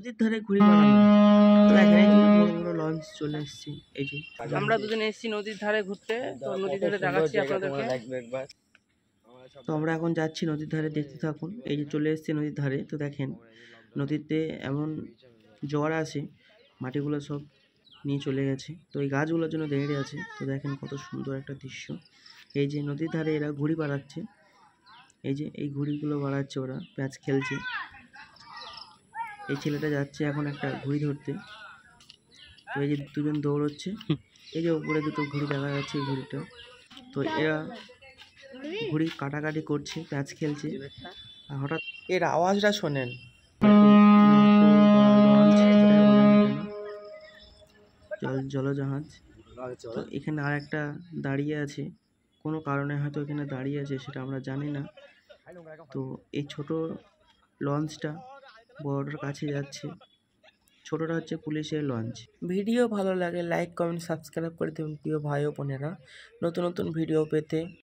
নদীর ধারে ঘুড়ি বানানো। তো দেখেন এই যে বড় বড় লঞ্চ চলে এসেছে। এই যে আমরা দুজনে এসেছি নদীর ধারে ঘুরতে, তো নদীর ধারে দেখাচ্ছি আপনাদেরকে। তো আমরা এখন যাচ্ছি নদীর ধারে, দেখতে থাকুন। এই যে চলে এসেছি নদীর ধারে। তো দেখেন নদীতে এমন জোয়ার আছে, মাটিগুলো সব নিয়ে চলে গেছে। তো এই গাছগুলোর জন্য দাঁড়িয়ে আছে। তো দেখেন কত সুন্দর একটা দৃশ্য। এই যে নদীর ধারে এরা ঘুড়ি বাড়াচ্ছে, এই যে এই ঘুড়িগুলো বাড়াচ্ছে, ওরা প্যাচ খেলছে। এই ছেলেটা যাচ্ছে এখন একটা ঘুড়ি ধরতে। তো এই যে দুজন দৌড়চ্ছে, এই যে উপরে দুটো ঘুড়ি দেখা যাচ্ছে, এই ঘুড়িটা। তো এরা ঘুড়ি কাটাকাটি করছে, প্যাচ খেলছে। আর হঠাৎ এর আওয়াজটা শোনেন, জলজাহাজ। তো এখানে আর একটা দাঁড়িয়ে আছে, কোনো কারণে হয়তো এখানে দাঁড়িয়ে আছে, সেটা আমরা জানি না। তো এই ছোট লঞ্চটা বড়টার কাছে যাচ্ছে। ছোটটা হচ্ছে পুলিশের লঞ্চ। ভিডিও ভালো লাগে লাইক কমেন্ট সাবস্ক্রাইব করে দেবেন প্রিয় ভাই ও বোনেরা, নতুন নতুন ভিডিও পেতে।